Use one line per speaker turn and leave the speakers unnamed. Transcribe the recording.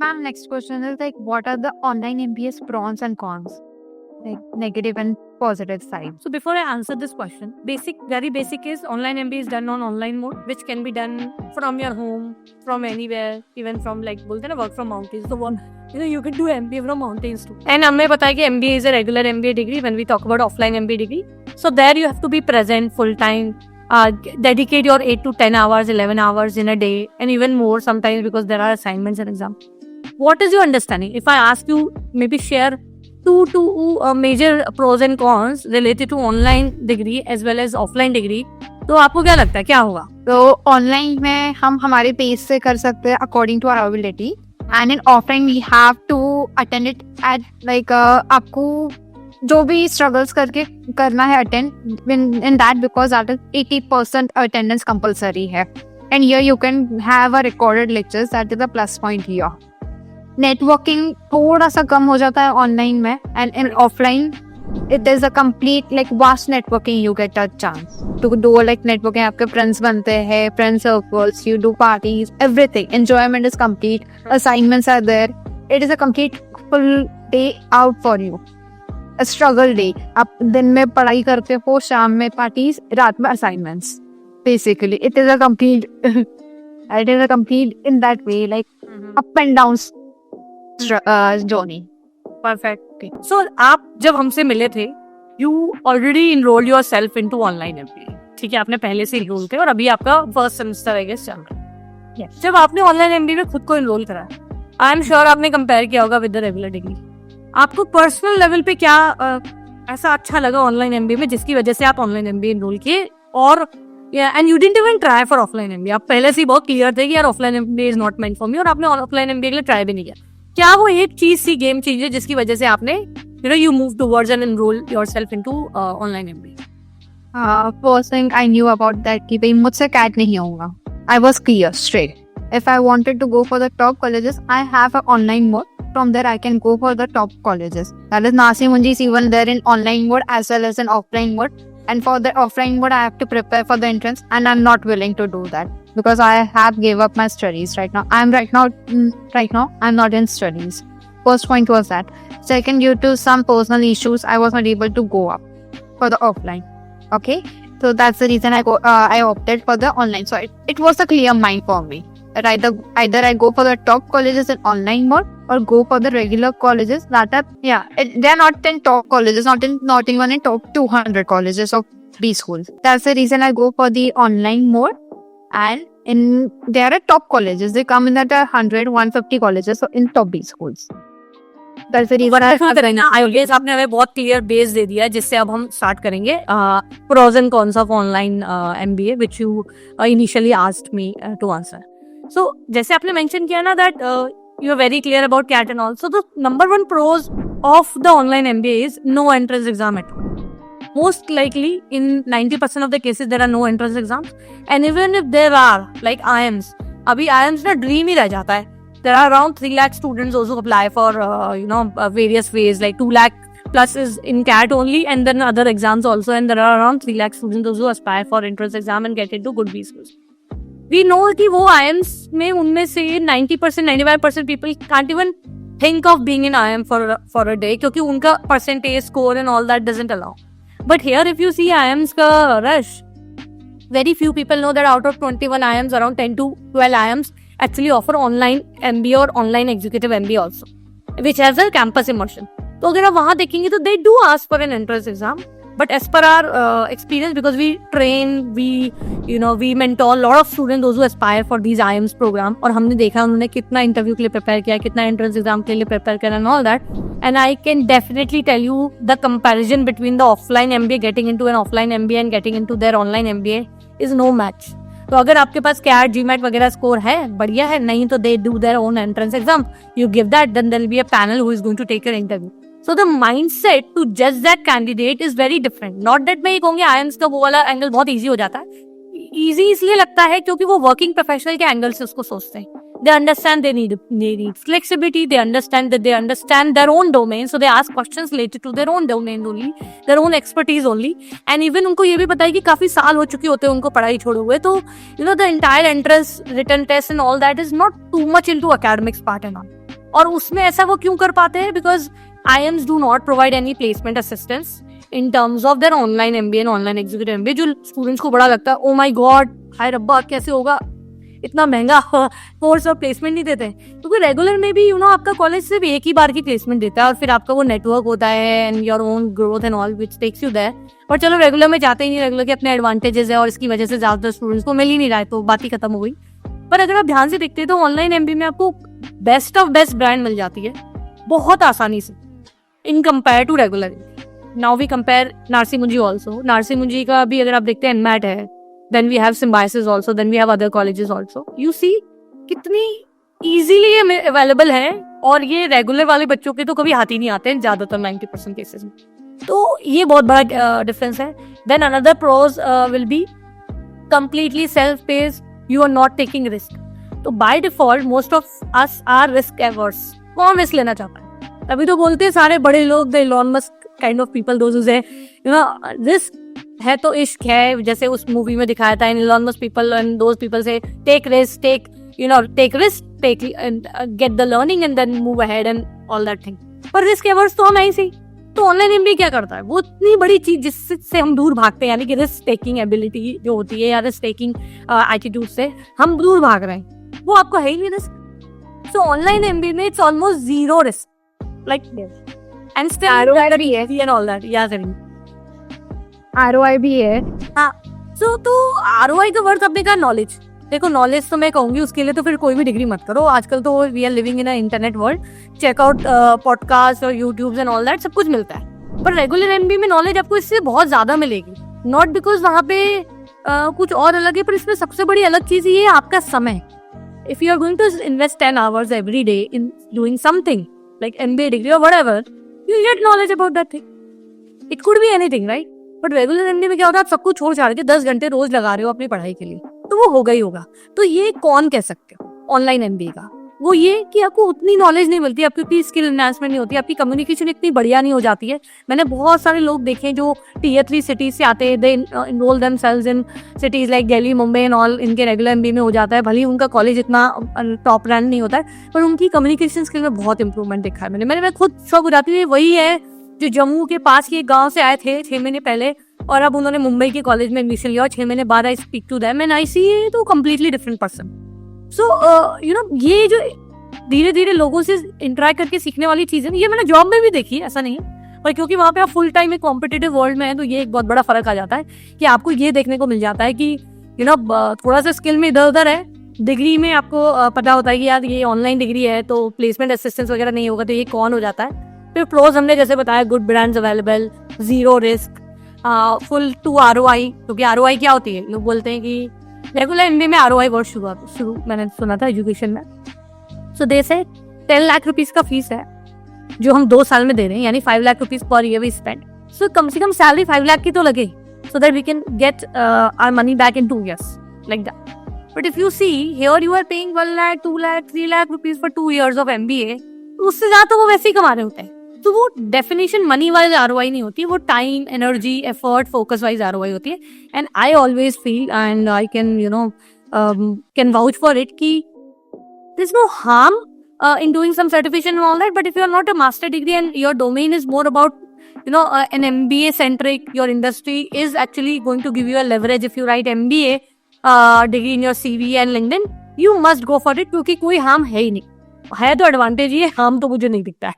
Ma'am, next question is like, what are the online MBA's pros and cons? Like negative and positive side.
So before I answer this question, very basic is online MBA is done on online mode, which can be done from your home, from anywhere, even from like बोलते हैं ना work from mountains. So you can do MBA from mountains too. And हमने बताया कि MBA is a regular MBA degree when we talk about offline MBA degree. So there you have to be present full time. Dedicate your 8 to 10 hours, 11 hours in a day, and even more sometimes because there are assignments and exams. What is your understanding? If I ask you, maybe share two major pros and cons related to online degree as well as offline degree, तो आपको क्या लगता है क्या होगा?
तो online में हम हमारे पेस से कर सकते हैं according to our ability, and in offline we have to attend it at like आपको जो भी स्ट्रगल्स करके करना है attend in that, because that is 80% attendance compulsory है, and here you can have a recorded lectures, that is a plus point here. Networking थोड़ा सा कम हो जाता है ऑनलाइन में, and in offline it is a complete like vast networking, you get a chance to do like networking. आपके friends बनते हैं, friend circles, you do parties, everything. Enjoyment is complete, assignments are there. It is a complete full day out for you, a struggle day. आप दिन में पढ़ाई करते हो, शाम में पार्टीज, रात में assignments. Basically it is a complete in that way, like up and down journey.
Perfect. So आप जब हमसे मिले थे, you already enrol yourself into online MBA. ठीक है, आपने पहले से इनरोल थे और अभी आपका फर्स्ट सेमेस्टर आई गेस चल रहा है. जब आपने ऑनलाइन एमबीए में खुद को इनरोल करा, आई एम श्योर आपने कंपेयर किया होगा विद द रेगुलर डिग्री. आपको पर्सनल लेवल पे क्या ऐसा अच्छा लगा ऑनलाइन एमबीए में जिसकी वजह से आप ऑनलाइन एमबीए इनरोल किए? और and you didn't even try for offline MBA. आप पहले से ही बहुत क्लियर थे कि यार offline MBA is not meant for me, और आपने ऑफलाइन एमबीए के लिए ट्राई भी नहीं किया. क्या वो एक चीज सी गेम चेंजर जिसकी वजह से आपने you move towards and enroll yourself into online MBA?
First thing I knew about that कि भाई मुझसे कैट नहीं होगा. I was clear straight. If I wanted to go for the top colleges, I have an online mode. From there, I can go for the top colleges. That is Nasim Munji is even there in online mode as well as in offline mode. And for the offline mode, I have to prepare for the entrance, and I'm not willing to do that because I have gave up my studies right now. I'm not in studies. First point was that. Second, due to some personal issues, I was not able to go up for the offline. Okay, so that's the reason I opted for the online. So it was a clear mind for me that either I go for the top colleges in online mode or go for the regular colleges that are they're not in top colleges, not even in top 200 colleges of B schools. That's the reason I go for the online mode, and there are top colleges. They come in at 100, 150 colleges, so in top B schools. That's the reason.
आपने हमें बहुत clear base दे दिया जिससे अब हम start करेंगे pros and cons of online MBA which you initially asked me to answer. So जैसे आपने मेंशन किया ना that you are very clear about CAT and all. So the number one pros of the online MBA is no entrance exam at all. Most likely in 90% of the cases there are no entrance exams, and even if there are like IIMs, अभी IIMs ना dream ही रह जाता है. There are around 3 lakh students also apply for various ways, like 2 lakh plus is in CAT only, and then other exams also, and there are around 3 lakh students also aspire for entrance exam and get into good B schools. We know कि वो IIMs में उनमें से 90%, 95% people can't even think of being in IIM for a day क्योंकि उनका percentage score and all that doesn't allow. But here if you see IIMs का rush, very few people know that out of 21 IIMs, around 10 to 12 IIMs actually offer online MBA or online executive MBA also, which has a campus immersion. तो अगर आप वहाँ देखेंगे तो they do ask for an entrance exam. But as per our experience, because we train, we mentor a lot of students those who aspire for these IIMs program, और हमने देखा उन्होंने कितना इंटरव्यू के लिए प्रिपेयर किया, कितना एंट्रेंस एग्जाम के लिए प्रिपेयर किया and all that. And I can definitely tell you the comparison between the offline MBA getting into an offline MBA and getting into their online MBA is no match. तो अगर आपके पास CAT, GMAT वगैरह score है, बढ़िया है, नहीं तो they do their own entrance exam, you give that, then there will be a panel who is going to take your interview. So the mindset to judge that candidate is very different. Not that मैं ये कहूँगी IIMs का वो वाला angle बहुत easy हो जाता है. Easy इसलिए लगता है क्योंकि वो working professional के एंगल से उसको सोचते हैं. They understand they need flexibility. They understand their own domain, so they ask questions related to their own domain only, their own expertise only. And even उनको ये भी पता है कि काफी साल हो चुके होते हैं उनको पढ़ाई छोड़े हुए, तो the entire entrance, written test and all that is not too much into academics part and all. और उसमें ऐसा वो क्यों कर पाते हैं? Because IIMs do not provide any placement assistance in terms of their online MBA and online executive MBA, जो students को बड़ा लगता है ओ माई गॉड हाय रब्बा कैसे होगा, इतना महंगा कोर्स और प्लेसमेंट नहीं देते, क्योंकि रेगुलर में भी आपका कॉलेज सिर्फ एक ही बार की प्लेसमेंट देता है और फिर आपका वो नेटवर्क होता है and your own growth and all which takes you there. और चलो रेगुलर में जाते ही नहीं, रेगुलर के अपने एडवांटेजेस है और इसकी वजह से ज्यादातर स्टूडेंट्स को मिल ही नहीं रहा है, तो बात ही खत्म हो गई। पर अगर आप ध्यान से देखते हैं तो ऑनलाइन MBA में आपको बेस्ट ऑफ बेस्ट ब्रांड मिल जाती है बहुत आसानी से in compare to regular. Now we compare Narsee Monjee also, Narsee मुंजी का भी अगर आप देखते हैं NMAT है, then we have Symbiosis also, then we have other colleges also. You see कितनी easily ये available है, और ये रेगुलर वाले बच्चों के तो कभी हाथ ही नहीं आते हैं ज्यादातर 90% केसेस में, तो ये बहुत बड़ा डिफरेंस है। Then another pros will be completely self-paced, you are not taking risk. तो by default most of us are risk averse. कौन रिस्क लेना चाहता है? तभी तो बोलते हैं सारे बड़े लोग, the Elon Musk kind of people, those who say risk है तो इश्क है, जैसे उस मूवी में दिखाया था, इन Elon Musk people and those people say take risk, take risk, get the learning and then move ahead and all that thing. पर रिस्क एवर्स तो हम ऐसे, तो ऑनलाइन MBA क्या करता है? वो इतनी बड़ी चीज जिससे हम दूर भागते हैं, यानी कि रिस्क टेकिंग एबिलिटी जो होती है या रिस्क टेकिंग एटीट्यूड से हम दूर भाग रहे हैं, वो आपको है ही नहीं रिस्क। सो ऑनलाइन MBA में it's almost zero risk, like and still ROI भी है एंड ऑल दैट। या
ROI भी है।
हाँ, तो ROI का वर्थ आपने कहा नॉलेज। देखो नॉलेज तो मैं कहूंगी उसके लिए तो फिर कोई भी डिग्री मत करो, आजकल तो we are living in a internet world, check out podcast और यूट्यूब एंड ऑल दैट, सब कुछ मिलता है। पर रेगुलर MBA में नॉलेज आपको इससे बहुत ज्यादा मिलेगी, नॉट बिकॉज वहाँ पे कुछ और अलग है, पर इसमें सबसे बड़ी अलग चीज ये है आपका समय। If you are going to invest 10 hours every day in doing something like MBA degree or whatever, you get knowledge about that thing. It could be anything, right? But regular MBA में क्या होता है, आप सब कुछ छोड़ छाड़ के 10 घंटे रोज लगा रहे हो अपनी पढ़ाई के लिए, तो वो होगा ही होगा। तो ये कौन कह सकते हो ऑनलाइन MBA का? वो ये कि आपको उतनी नॉलेज नहीं मिलती, आपकी उतनी स्किल एनहांसमेंट नहीं होती, आपकी कम्युनिकेशन इतनी बढ़िया नहीं हो जाती है। मैंने बहुत सारे लोग देखे जो Tier 3 सिटीज से आते हैं, they enrol themselves in cities like Delhi, Mumbai and all, इनके रेगुलर MBA में हो जाता है। भले ही उनका कॉलेज इतना टॉप रैंक नहीं होता है, पर उनकी कम्युनिकेशन स्किल में बहुत इंप्रूवमेंट देखा है मैंने। मैं खुद शौक हो जाती हूँ, वही है जो जम्मू के पास के गाँव से आए थे 6 महीने पहले, और अब उन्होंने मुंबई के कॉलेज में एडमिशन लिया और 6 महीने बाद I speak to them and I see ये तो कम्प्लीटली डिफरेंट पर्सन। सो ये जो धीरे धीरे लोगों से इंटरेक्ट करके सीखने वाली चीजें, ये मैंने जॉब में भी देखी है, ऐसा नहीं है, पर क्योंकि वहाँ पे आप फुल टाइम एक कॉम्पिटिटिव वर्ल्ड में है, तो ये एक बहुत बड़ा फर्क आ जाता है कि आपको ये देखने को मिल जाता है कि थोड़ा सा स्किल में इधर उधर है। डिग्री में आपको पता होता है कि यार ये ऑनलाइन डिग्री है तो प्लेसमेंट असिस्टेंस वगैरह नहीं होगा, तो ये कौन हो जाता है। फिर प्रोज हमने जैसे बताया, good brands available, zero risk, full to ROI, क्योंकि ROI क्या होती है, लोग बोलते हैं कि रेगुलर MBA में ROI वर्ड शुरू मैंने सुना था एजुकेशन में। सो दे से 10 लाख रुपीज का फीस है जो हम 2 साल में दे रहे हैं, यानी 5 lakh rupees per year we spend. So कम से कम सैलरी 5 लाख की तो लगे, so that we can get our money back in 2 years like that. But if you see here you are paying 1 lakh 2 lakh 3 lakh rupees for 2 years of MBA, उससे ज्यादा तो वो वैसे ही कमा रहे होते हैं। तो वो डेफिनेशन मनी वाइज ROI नहीं होती, वो time, energy, effort, focus wise ROI होती है। And I always feel and I can can vouch for it कि there is no harm in doing some certification and all that, but if you are not a master degree and your domain is more about an MBA centric, your industry is actually going to give you a leverage if you write MBA degree in your CV and LinkedIn, you must go for it, क्योंकि कोई harm है ही नहीं, है तो advantage ही है, harm तो मुझे नहीं दिखता है।